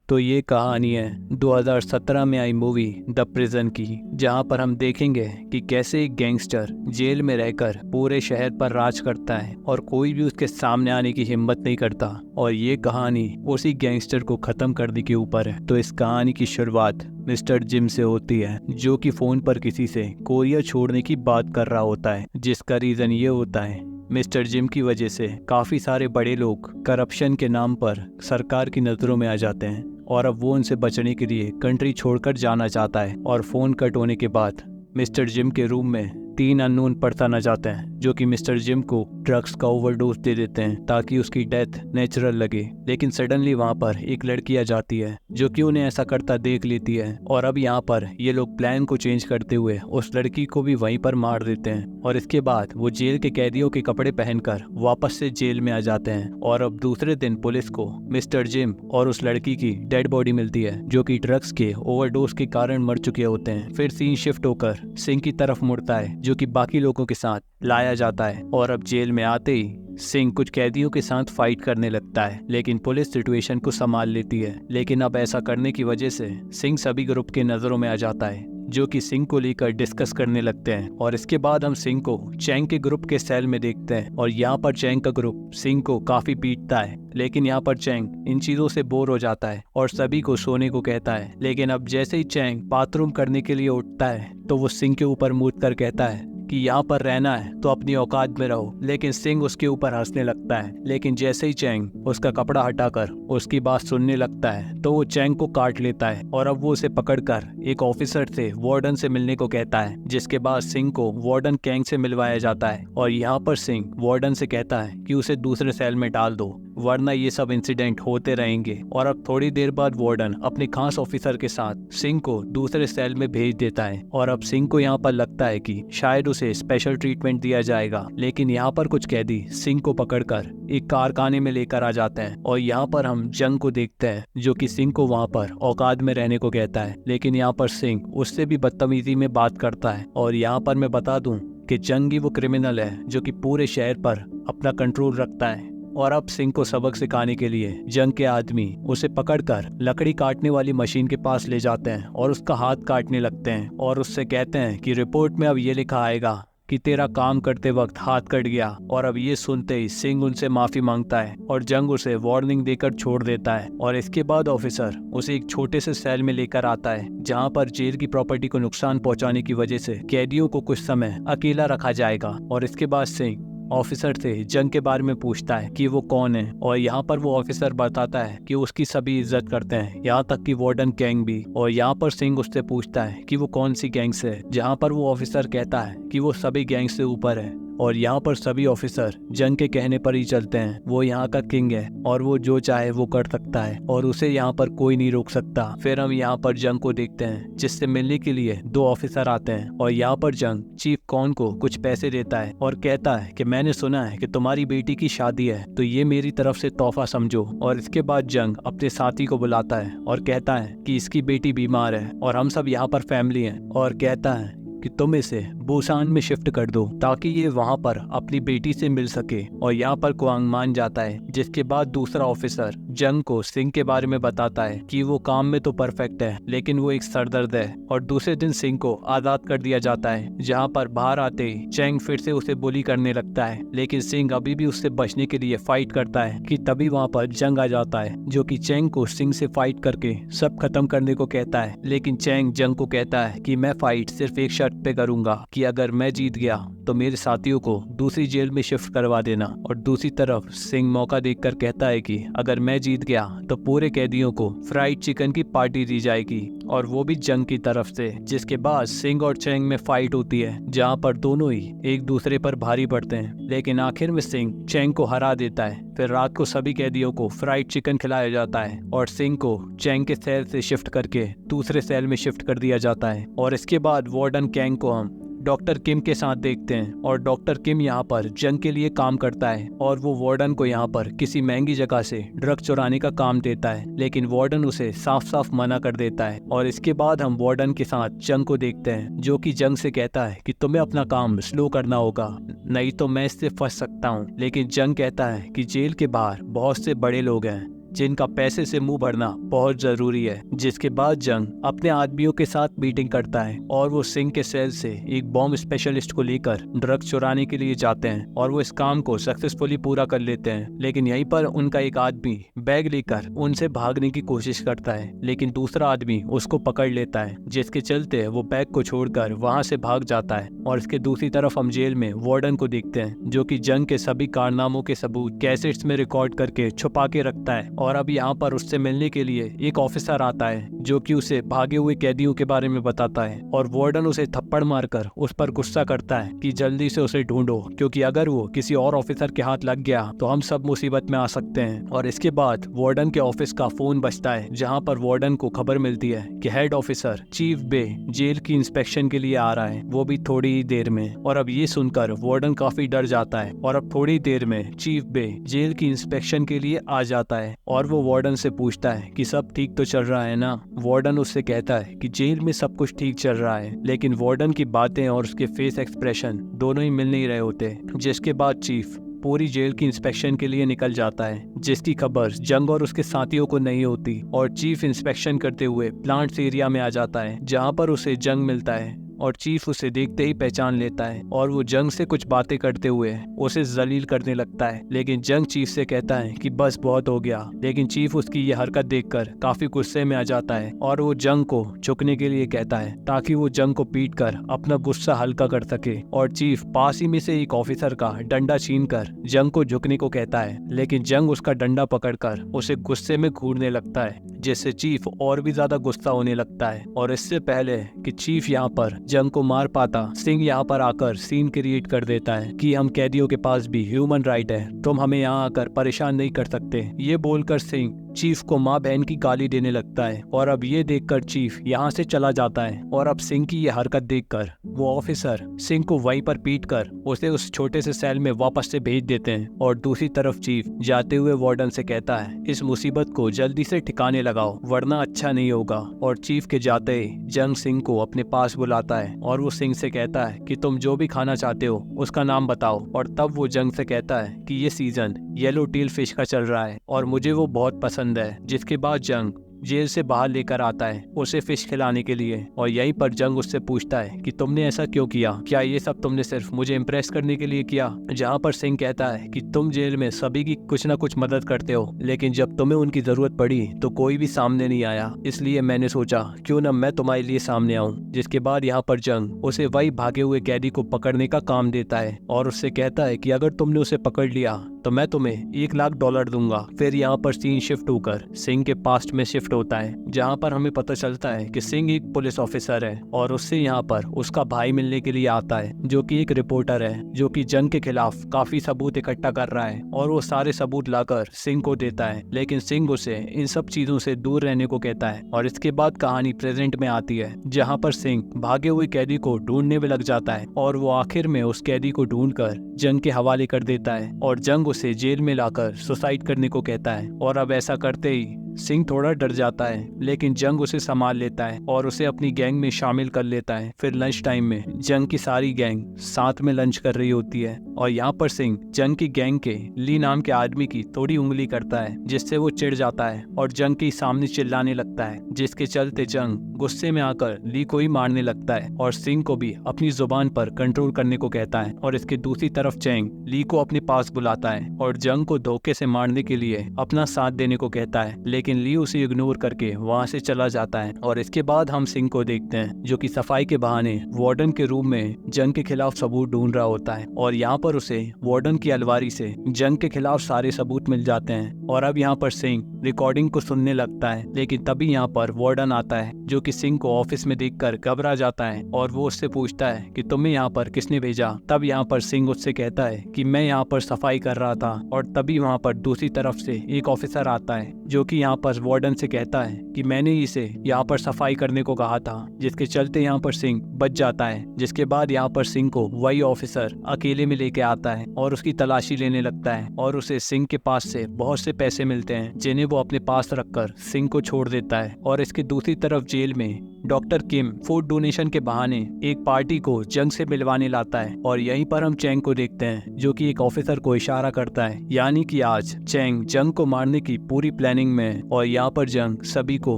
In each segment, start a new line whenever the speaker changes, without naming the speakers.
तो ये कहानी है 2017 में आई मूवी द प्रिजन की, जहां पर हम देखेंगे कि कैसे एक गैंगस्टर जेल में रहकर पूरे शहर पर राज करता है और कोई भी उसके सामने आने की हिम्मत नहीं करता। और ये कहानी उसी गैंगस्टर को खत्म करने के ऊपर है। तो इस कहानी की शुरुआत मिस्टर जिम से होती है, जो कि फोन पर किसी से कोरिया छोड़ने की बात कर रहा होता है, जिसका रीजन ये होता है मिस्टर जिम की वजह से काफी सारे बड़े लोग करप्शन के नाम पर सरकार की नजरों में आ जाते हैं और अब वो उनसे बचने के लिए कंट्री छोड़कर जाना चाहता है। और फोन कट होने के बाद मिस्टर जिम के रूम में 3 अननोन पर्सन आ जाते हैं, जो कि मिस्टर जिम को ड्रग्स का ओवरडोज दे देते हैं ताकि उसकी डेथ नेचुरल लगे। लेकिन सडनली वहाँ पर एक लड़की आ जाती है जो कि उन्हें ऐसा करता देख लेती है, और अब यहाँ पर ये लोग प्लान को चेंज करते हुए उस लड़की को भी वहीं पर मार देते हैं। और इसके बाद वो जेल के कैदियों के कपड़े पहनकर वापस से जेल में आ जाते हैं। और अब दूसरे दिन पुलिस को मिस्टर जिम और उस लड़की की डेड बॉडी मिलती है, जो कि ड्रग्स के ओवरडोज के कारण मर चुके होते हैं। फिर सीन शिफ्ट होकर सिंह की तरफ मुड़ता है, जो कि बाकी लोगों के साथ लाया जाता है। और अब जेल में आते ही सिंह कुछ कैदियों के साथ फाइट करने लगता है, लेकिन पुलिस सिचुएशन को संभाल लेती है। लेकिन अब ऐसा करने की वजह से सिंह सभी ग्रुप के नजरों में आ जाता है, जो कि सिंह को लेकर डिस्कस करने लगते हैं। और इसके बाद हम सिंह को चैंग के ग्रुप के सेल में देखते हैं, और यहाँ पर चैंग का ग्रुप सिंह को काफी पीटता है। लेकिन यहाँ पर चैंग इन चीजों से बोर हो जाता है और सभी को सोने को कहता है। लेकिन अब जैसे ही चैंग बाथरूम करने के लिए उठता है, तो वो सिंह के ऊपर मुड़ कर कहता है कि यहाँ पर रहना है तो अपनी औकात में रहो। लेकिन सिंह उसके ऊपर हंसने लगता है। लेकिन जैसे ही चैंग उसका कपड़ा हटाकर उसकी बात सुनने लगता है, तो वो चैंग को काट लेता है। और अब वो उसे पकड़कर एक ऑफिसर से वार्डन से मिलने को कहता है, जिसके बाद सिंह को वार्डन कैंग से मिलवाया जाता है। और यहाँ पर सिंह वार्डन से कहता है कि उसे दूसरे सेल में डाल दो, वरना ये सब इंसिडेंट होते रहेंगे। और अब थोड़ी देर बाद वार्डन अपने खास ऑफिसर के साथ सिंह को दूसरे सेल में भेज देता है। और अब सिंह को यहाँ पर लगता है कि शायद उसे स्पेशल ट्रीटमेंट दिया जाएगा। लेकिन यहाँ पर कुछ कैदी सिंह को पकड़कर एक कारखाने में लेकर आ जाते हैं, और यहाँ पर हम जंग को देखते हैं, जो कि सिंह को वहाँ पर औकात में रहने को कहता है। लेकिन यहाँ पर सिंह उससे भी बदतमीजी में बात करता है। और यहाँ पर मैं बता दूं कि जंग ही वो क्रिमिनल है जो कि पूरे शहर पर अपना कंट्रोल रखता है। और अब सिंह को सबक सिखाने के लिए जंग के आदमी उसे पकड़कर लकड़ी काटने वाली मशीन के पास ले जाते हैं और उसका हाथ काटने लगते हैं, और उससे कहते हैं कि रिपोर्ट में अब ये लिखा आएगा कि तेरा काम करते वक्त हाथ कट गया। और अब ये सुनते ही सिंह उनसे माफी मांगता है और जंग उसे वार्निंग देकर छोड़ देता है। और इसके बाद ऑफिसर उसे एक छोटे से सेल में लेकर आता है, जहां पर जेल की प्रॉपर्टी को नुकसान पहुंचाने की वजह से कैदियों को कुछ समय अकेला रखा जाएगा। और इसके बाद सिंह ऑफिसर से जंग के बारे में पूछता है कि वो कौन है, और यहाँ पर वो ऑफिसर बताता है कि उसकी सभी इज्जत करते हैं, यहाँ तक कि वार्डन गैंग भी। और यहाँ पर सिंह उससे पूछता है कि वो कौन सी गैंग से है, जहाँ पर वो ऑफिसर कहता है कि वो सभी गैंग से ऊपर है। और यहाँ पर सभी ऑफिसर जंग के कहने पर ही चलते हैं। वो यहाँ का किंग है और वो जो चाहे वो कर सकता है और उसे यहाँ पर कोई नहीं रोक सकता। फिर हम यहाँ पर जंग को देखते हैं, जिससे मिलने के लिए 2 ऑफिसर आते हैं। और यहाँ पर जंग चीफ कॉन को कुछ पैसे देता है और कहता है कि मैंने सुना है कि तुम्हारी बेटी की शादी है, तो ये मेरी तरफ से तोहफा समझो। और इसके बाद जंग अपने साथी को बुलाता है और कहता है कि इसकी बेटी बीमार है और हम सब यहाँ पर फैमिली हैं, और कहता है कि तुम इसे बुसान में शिफ्ट कर दो ताकि ये वहाँ पर अपनी बेटी से मिल सके। और यहाँ पर कुआंग मान जाता है। जिसके बाद दूसरा ऑफिसर जंग को सिंह के बारे में बताता है कि वो काम में तो परफेक्ट है, लेकिन वो एक सरदर्द है। और दूसरे दिन सिंह को आजाद कर दिया जाता है, जहाँ पर बाहर आते ही चैंग फिर से उसे बुली करने लगता है। लेकिन सिंह अभी भी उससे बचने के लिए फाइट करता है कि तभी वहाँ पर जंग आ जाता है, जो कि चैंग को सिंह से फाइट करके सब खत्म करने को कहता है। लेकिन चैंग जंग को कहता है कि मैं फाइट सिर्फ एक शर्त पे करूंगा कि अगर मैं जीत गया तो मेरे साथियों को दूसरी जेल में शिफ्ट करवा देना। और दूसरी तरफ सिंह मौका देखकर कहता है कि अगर मैं जीत गया तो पूरे कैदियों को फ्राइड चिकन की पार्टी दी जाएगी, और वो भी जंग की तरफ से। जिसके बाद सिंह और चैंग में फाइट होती है, जहाँ पर दोनों ही एक दूसरे पर भारी पड़ते हैं। लेकिन आखिर में सिंह चैंग को हरा देता है। फिर रात को सभी कैदियों को फ्राइड चिकन खिलाया जाता है और सिंह को चैंग के सेल से शिफ्ट करके दूसरे सेल में शिफ्ट कर दिया जाता है। और इसके बाद वार्डन कैंग को हम डॉक्टर किम के साथ देखते हैं, और डॉक्टर किम यहाँ पर जंग के लिए काम करता है, और वो वार्डन को यहाँ पर किसी महंगी जगह से ड्रग चुराने का काम देता है। लेकिन वार्डन उसे साफ साफ मना कर देता है। और इसके बाद हम वार्डन के साथ जंग को देखते हैं, जो कि जंग से कहता है कि तुम्हें अपना काम स्लो करना होगा, नहीं तो मैं इससे फंस सकता हूँ। लेकिन जंग कहता है कि जेल के बाहर बहुत से बड़े लोग हैं जिनका पैसे से मुंह भरना बहुत जरूरी है। जिसके बाद जंग अपने आदमियों के साथ मीटिंग करता है और वो सिंह के सेल से एक बॉम्ब स्पेशलिस्ट को लेकर ड्रग चुराने के लिए जाते हैं और वो इस काम को सक्सेसफुली पूरा कर लेते हैं। लेकिन यहीं पर उनका एक आदमी बैग लेकर उनसे भागने की कोशिश करता है, लेकिन दूसरा आदमी उसको पकड़ लेता है, जिसके चलते वो बैग को छोड़कर वहां से भाग जाता है। और इसके दूसरी तरफ हम जेल में वार्डन को देखते हैं, जो कि जंग के सभी कारनामों के सबूत कैसेट्स में रिकॉर्ड करके छुपा के रखता है। और अब यहाँ पर उससे मिलने के लिए एक ऑफिसर आता है, जो कि उसे भागे हुए कैदियों के बारे में बताता है। और वार्डन उसे थप्पड़ मारकर उस पर गुस्सा करता है कि जल्दी से उसे ढूंढो, क्योंकि अगर वो किसी और ऑफिसर के हाथ लग गया तो हम सब मुसीबत में आ सकते हैं। और इसके बाद वार्डन के ऑफिस का फोन बजता है, जहाँ पर वार्डन को खबर मिलती है कि हेड ऑफिसर चीफ बे जेल की इंस्पेक्शन के लिए आ रहा है, वो भी थोड़ी ही देर में। और अब ये सुनकर वार्डन काफी डर जाता है और अब थोड़ी देर में चीफ बे जेल की इंस्पेक्शन के लिए आ जाता है। और वो वार्डन से पूछता है कि सब ठीक तो चल रहा है ना। वार्डन उससे कहता है कि जेल में सब कुछ ठीक चल रहा है, लेकिन वार्डन की बातें और उसके फेस एक्सप्रेशन दोनों ही मिल नहीं रहे होते। जिसके बाद चीफ पूरी जेल की इंस्पेक्शन के लिए निकल जाता है, जिसकी खबर जंग और उसके साथियों को नहीं होती। और चीफ इंस्पेक्शन करते हुए प्लांट्स एरिया में आ जाता है, जहाँ पर उसे जंग मिलता है। और चीफ उसे देखते ही पहचान लेता है और वो जंग से कुछ बातें करते हुए उसे जलील करने लगता है। लेकिन जंग चीफ से कहता है कि बस बहुत हो गया। लेकिन चीफ उसकी ये हरकत देखकर काफी गुस्से में आ जाता है और वो जंग को झुकने के लिए कहता है, ताकि वो जंग को पीट कर अपना गुस्सा हल्का कर सके। और चीफ पास ही में से एक ऑफिसर का डंडा छीनकर जंग को झुकने को कहता है, लेकिन जंग उसका डंडा पकड़कर उसे गुस्से में घूरने लगता है, जिससे चीफ और भी ज्यादा गुस्सा होने लगता है। और इससे पहले कि चीफ यहाँ पर जंग को मार पाता, सिंह यहाँ पर आकर सीन क्रिएट कर देता है कि हम कैदियों के पास भी ह्यूमन राइट है, तुम हमें यहाँ आकर परेशान नहीं कर सकते। ये बोलकर सिंह चीफ को माँ बहन की गाली देने लगता है। और अब ये देखकर चीफ यहाँ से चला जाता है। और अब सिंह की ये हरकत देखकर वो ऑफिसर सिंह को वहीं पर पीटकर उसे उस छोटे से सेल में वापस से भेज देते हैं। और दूसरी तरफ चीफ जाते हुए वार्डन से कहता है, इस मुसीबत को जल्दी से ठिकाने लगाओ, वरना अच्छा नहीं होगा। और चीफ के जाते ही जंग सिंह को अपने पास बुलाता है और वो सिंह से कहता है कि तुम जो भी खाना चाहते हो उसका नाम बताओ। और तब वो जंग से कहता है कि ये सीजन येलो टेल फिश का चल रहा है और मुझे वो बहुत पसंद है। जिसके बाद जंग जेल से बाहर लेकर आता है उसे फिश खिलाने के लिए। और यहीं पर जंग उससे पूछता है कि तुमने ऐसा क्यों किया, क्या ये सब तुमने सिर्फ मुझे इम्प्रेस करने के लिए किया। जहाँ पर सिंह कहता है कि तुम जेल में सभी की कुछ ना कुछ मदद करते हो, लेकिन जब तुम्हें उनकी जरूरत पड़ी तो कोई भी सामने नहीं आया, इसलिए मैंने सोचा क्यों न मैं तुम्हारे लिए सामने आऊँ। जिसके बाद यहाँ पर जंग उसे वही भागे हुए कैदी को पकड़ने का काम देता है और उससे कहता है कि अगर तुमने उसे पकड़ लिया तो मैं तुम्हें $1,00,000 दूंगा। फिर यहाँ पर सीन शिफ्ट होकर सिंह के पास्ट में शिफ्ट होता है, जहाँ पर हमें पता चलता है कि सिंह एक पुलिस ऑफिसर है और उससे यहाँ पर उसका भाई मिलने के लिए आता है, जो कि एक रिपोर्टर है, जो कि जंग के खिलाफ काफी सबूत इकट्ठा कर रहा है। और वो सारे सबूत लाकर सिंह को देता है, लेकिन सिंह उसे इन सब चीजों से दूर रहने को कहता है। और इसके बाद कहानी प्रेजेंट में आती है, जहाँ पर सिंह भागे हुए कैदी को ढूंढने में लग जाता है और वो आखिर में उस कैदी को ढूंढकर जंग के हवाले कर देता है और जंग उसे जेल में लाकर सुसाइड करने को कहता है। और अब ऐसा करते ही सिंह थोड़ा डर जाता है, लेकिन जंग उसे संभाल लेता है और उसे अपनी गैंग में शामिल कर लेता है। फिर लंच टाइम में जंग की सारी गैंग साथ में लंच कर रही होती है और यहाँ पर सिंह जंग की गैंग के ली नाम के आदमी की थोड़ी उंगली करता है, जिससे वो चिढ़ जाता है और जंग के सामने चिल्लाने लगता है, जिसके चलते जंग गुस्से में आकर ली को ही मारने लगता है और सिंह को भी अपनी जुबान पर कंट्रोल करने को कहता है। और इसके दूसरी तरफ चैंग ली को अपने पास बुलाता है और जंग को धोखे से मारने के लिए अपना साथ देने को कहता है, लेकिन ली उसे इग्नोर करके वहां से चला जाता है। और इसके बाद हम सिंह को देखते हैं, जो कि सफाई के बहाने वार्डन के रूम में जंग के खिलाफ सबूत ढूंढ रहा होता है और यहाँ पर उसे वार्डन की अलमारी से जंग के खिलाफ सारे सबूत मिल जाते हैं। और अब यहाँ पर सिंह रिकॉर्डिंग को सुनने लगता है, लेकिन तभी यहाँ पर वार्डन आता है, जो कि सिंह को ऑफिस में देखकर घबरा जाता है और वो उससे पूछता है कि तुम्हें यहाँ पर किसने भेजा। तब यहाँ पर सिंह उससे कहता है कि मैं यहाँ पर सफाई कर रहा था। और तभी वहाँ पर दूसरी तरफ से एक ऑफिसर आता है, जो कि यहाँ पर वार्डन से कहता है कि मैंने इसे यहाँ पर सफाई करने को कहा था, जिसके चलते यहाँ पर सिंह बच जाता है। जिसके बाद यहाँ पर सिंह को वही ऑफिसर अकेले में लेके आता है और उसकी तलाशी लेने लगता है और उसे सिंह के पास से बहुत से पैसे मिलते हैं, जिन्हें वो अपने पास रखकर सिंह को छोड़ देता है। और इसके दूसरी तरफ जेल में डॉक्टर किम फूड डोनेशन के बहाने एक पार्टी को जंग से मिलवाने लाता है और यहीं पर हम चैंग को देखते हैं जो कि एक ऑफिसर को इशारा करता है, यानी कि आज चैंग जंग को मारने की पूरी प्लानिंग में है। और यहाँ पर जंग सभी को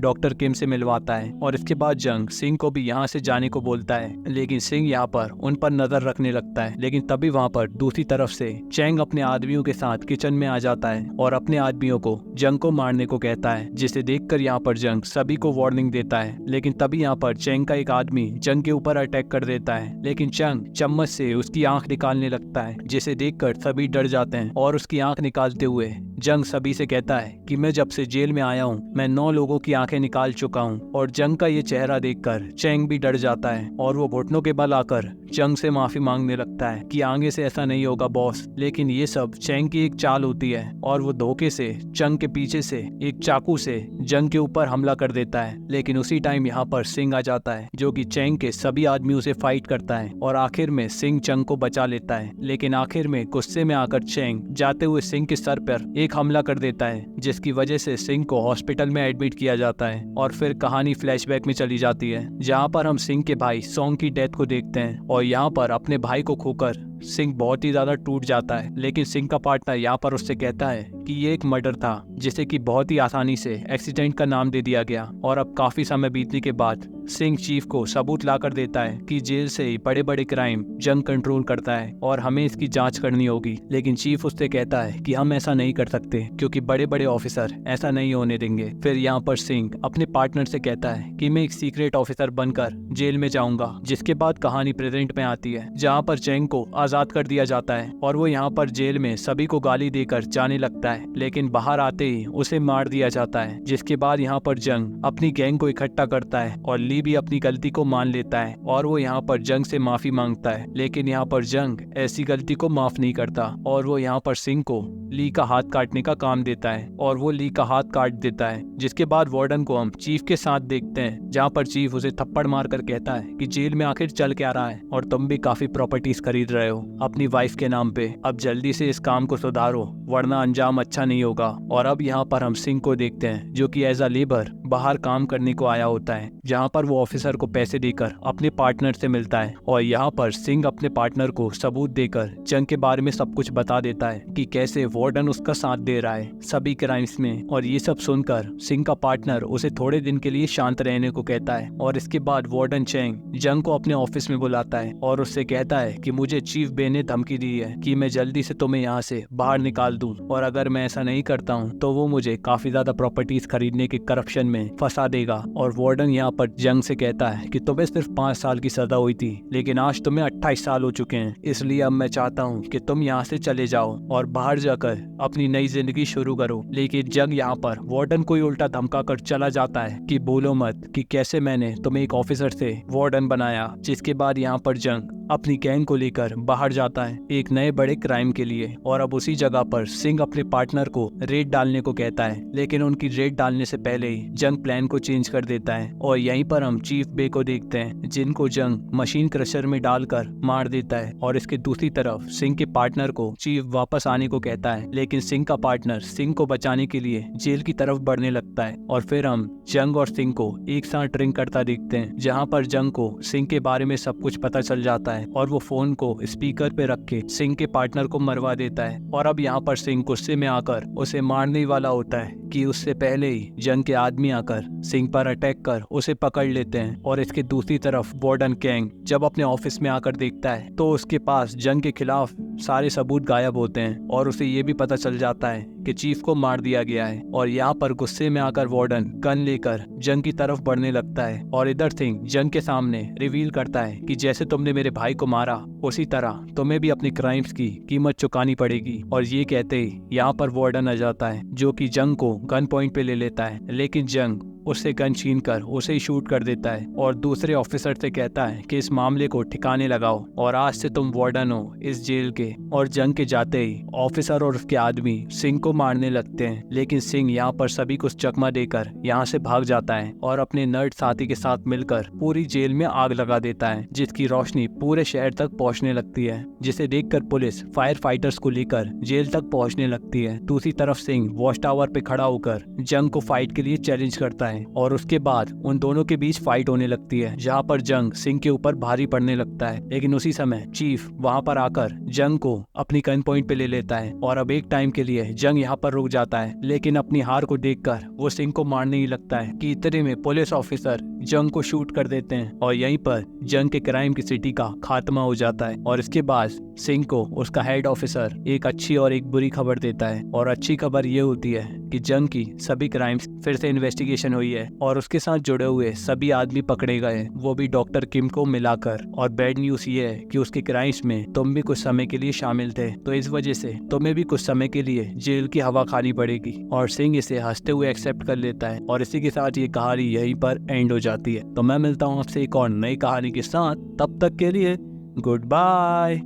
डॉक्टर किम से मिलवाता है और इसके बाद जंग सिंह को भी यहाँ से जाने को बोलता है, लेकिन सिंह यहाँ पर उन पर नजर रखने लगता है। लेकिन तभी वहाँ पर दूसरी तरफ से चैंग अपने आदमियों के साथ किचन में आ जाता है और अपने आदमियों को जंग को मारने को कहता है, जिसे देखकर यहाँ पर जंग सभी को वार्निंग देता है। लेकिन तभी यहाँ पर चैंग का एक आदमी जंग के ऊपर अटैक कर देता है, लेकिन चंग चम्मच से उसकी आंख निकालने लगता है, जिसे देखकर सभी डर जाते हैं। और उसकी आंख निकालते हुए जंग सभी से कहता है कि मैं जब से जेल में आया हूँ मैं 9 लोगों की आंखें निकाल चुका हूँ। और जंग का ये चेहरा देखकर चैंग भी डर जाता है और वो घुटनों के बल आकर जंग से माफी मांगने लगता है कि आगे से ऐसा नहीं होगा बॉस। लेकिन ये सब चैंग की एक चाल होती है और वो धोखे से चंग के पीछे से एक चाकू से जंग के ऊपर हमला कर देता है। लेकिन उसी टाइम यहाँ पर सिंह आ जाता है जो कि चैंग के सभी आदमियों से फाइट करता है और आखिर में सिंह चंग को बचा लेता है। लेकिन आखिर में गुस्से में आकर चैंग जाते हुए सिंह के सर पर एक हमला कर देता है, जिसकी वजह से सिंह को हॉस्पिटल में एडमिट किया जाता है। और फिर कहानी फ्लैशबैक में चली जाती है जहाँ पर हम सिंह के भाई सॉन्ग की डेथ को देखते हैं और यहाँ पर अपने भाई को खोकर सिंह बहुत ही ज्यादा टूट जाता है। लेकिन सिंह का पार्टनर यहाँ पर उससे कहता है कि ये एक मर्डर था जिसे कि बहुत ही आसानी से एक्सीडेंट का नाम दे दिया गया। और अब काफी समय बीतने के बाद सिंह चीफ को सबूत लाकर देता है कि जेल से ही बड़े बड़े क्राइम जंग कंट्रोल करता है और हमें इसकी जांच करनी होगी। लेकिन चीफ उससे कहता है कि हम ऐसा नहीं कर सकते क्योंकि बड़े बड़े ऑफिसर ऐसा नहीं होने देंगे। फिर यहाँ पर सिंह अपने पार्टनर से कहता है कि मैं एक सीक्रेट ऑफिसर बनकर जेल में जाऊंगा। जिसके बाद कहानी प्रेजेंट में आती है जहाँ पर चैंग को आजाद कर दिया जाता है और वो यहाँ पर जेल में सभी को गाली देकर जाने लगता है। लेकिन बाहर आते ही उसे मार दिया जाता है। जिसके बाद यहाँ पर जंग अपनी गैंग को इकट्ठा करता है और ली भी अपनी गलती को मान लेता है और वो यहाँ पर जंग से माफी मांगता है। लेकिन यहाँ पर जंग ऐसी गलती को माफ नहीं करता और वो यहाँ पर सिंह को ली का हाथ काटने का काम देता है और वो ली का हाथ काट देता है। जिसके बाद वार्डन को हम चीफ के साथ देखते हैं जहाँ पर चीफ उसे थप्पड़ मार कर कहता है कि जेल में आखिर चल क्या रहा है और तुम भी काफी प्रॉपर्टीज खरीद रहे हो अपनी वाइफ के नाम पे। अब जल्दी से इस काम को सुधारो वरना अंजाम अच्छा नहीं होगा। और अब यहाँ पर हम सिंह को देखते हैं जो कि एज अ लेबर बाहर काम करने को आया होता है, जहाँ पर वो ऑफिसर को पैसे देकर अपने पार्टनर से मिलता है। और यहाँ पर सिंह अपने पार्टनर को सबूत देकर जंग के बारे में सब कुछ बता देता है कि कैसे वार्डन उसका साथ दे रहा है सभी क्राइम्स में। और ये सब सुनकर सिंह का पार्टनर उसे थोड़े दिन के लिए शांत रहने को कहता है। और इसके बाद वार्डन चैंग जंग को अपने ऑफिस में बुलाता है और उससे कहता है कि मुझे चीफ बे ने धमकी दी है कि मैं जल्दी से तुम्हें यहाँ से बाहर निकाल दूं और अगर मैं ऐसा नहीं करता हूँ तो वो मुझे काफी ज्यादा प्रॉपर्टीज खरीदने के करप्शन में फंसा देगा। और वार्डन यहाँ पर जंग से कहता है कि तुम्हें सिर्फ 5 साल की सजा हुई थी लेकिन आज तुम्हें 28 साल हो चुके हैं, इसलिए अब मैं चाहता हूँ कि तुम यहाँ से चले जाओ और बाहर जाकर अपनी नई जिंदगी शुरू करो। लेकिन जंग यहाँ पर वार्डन को ही उल्टा धमका कर चला जाता है कि बोलो मत कि कैसे मैंने तुम्हें एक ऑफिसर से वार्डन बनाया। जिसके बाद यहाँ पर जंग अपनी गैंग को लेकर बाहर जाता है एक नए बड़े क्राइम के लिए। और अब उसी जगह पर सिंह अपने पार्टनर को रेड डालने को कहता है, लेकिन उनकी रेड डालने से पहले ही जंग प्लान को चेंज कर देता है। और यहीं पर हम चीफ बे को देखते हैं जिनको जंग मशीन क्रशर में डालकर मार देता है। और इसके दूसरी तरफ सिंह के पार्टनर को चीफ वापस आने को कहता है, लेकिन सिंह का पार्टनर सिंह को बचाने के लिए जेल की तरफ बढ़ने लगता है। और फिर हम जंग और सिंह को एक साथ ड्रिंक करता देखते हैं जहाँ पर जंग को सिंह के बारे में सब कुछ पता चल जाता है और वो फोन को स्पीकर पे रख के सिंह के पार्टनर को मरवा देता है। और अब यहाँ पर सिंह गुस्से में आकर उसे मारने वाला होता है कि उससे पहले ही जंग के आदमी आकर सिंह पर अटैक कर उसे पकड़ लेते हैं। और इसके दूसरी तरफ वार्डन कैंग जब अपने ऑफिस में आकर देखता है तो उसके पास जंग के खिलाफ सारे सबूत गायब होते हैं और उसे ये भी पता चल जाता है कि चीफ को मार दिया गया है। और यहाँ पर गुस्से में आकर वार्डन गन लेकर जंग की तरफ बढ़ने लगता है और इधर सिंह जंग के सामने रिवील करता है कि जैसे तुमने मेरे भाई को मारा उसी तरह तुम्हें भी अपनी क्राइम्स की कीमत चुकानी पड़ेगी। और ये कहते ही यहाँ पर वार्डन आ जाता है जो कि जंग को गन पॉइंट पे ले लेता है, लेकिन जंग उससे गन छीन कर उसे ही शूट कर देता है और दूसरे ऑफिसर से कहता है कि इस मामले को ठिकाने लगाओ और आज से तुम वार्डन हो इस जेल के। और जंग के जाते ही ऑफिसर और उसके आदमी सिंह को मारने लगते हैं, लेकिन सिंह यहाँ पर सभी को चकमा देकर यहाँ से भाग जाता है और अपने नर्ड साथी के साथ मिलकर पूरी जेल में आग लगा देता है जिसकी रोशनी पूरे शहर तक पहुँचने लगती है, जिसे देखकर पुलिस फायर फाइटर्स को लेकर जेल तक पहुँचने लगती है। दूसरी तरफ सिंह वॉच टावर पे खड़ा होकर जंग को फाइट के लिए चैलेंज करता है है और उसके बाद उन दोनों के बीच फाइट होने लगती है, जहाँ पर जंग सिंह के ऊपर भारी पड़ने लगता है। लेकिन उसी समय चीफ वहाँ पर आकर जंग को अपनी गन पॉइंट पे ले लेता है और अब एक टाइम के लिए जंग यहाँ पर रुक जाता है। लेकिन अपनी हार को देखकर वो सिंह को मारने ही लगता है कि इतने में पुलिस ऑफिसर जंग को शूट कर देते हैं और यहीं पर जंग के क्राइम की सिटी का खात्मा हो जाता है। और इसके बाद सिंह को उसका हेड ऑफिसर एक अच्छी और एक बुरी खबर देता है, और अच्छी खबर ये होती है कि जंग की सभी क्राइम्स फिर से इन्वेस्टिगेशन हुई है और उसके साथ जुड़े हुए सभी आदमी पकड़े गए, वो भी डॉक्टर किम को मिलाकर। और बैड न्यूज ये है कि उसके क्राइम्स में तुम भी कुछ समय के लिए शामिल थे, तो इस वजह से तुम्हें भी कुछ समय के लिए जेल की हवा खानी पड़ेगी। और सिंह इसे हंसते हुए एक्सेप्ट कर लेता है और इसी के साथ ये कहानी यहीं पर एंड हो जाती है। तो मैं मिलता हूँ आपसे एक और नई कहानी के साथ, तब तक के लिए गुड बाय।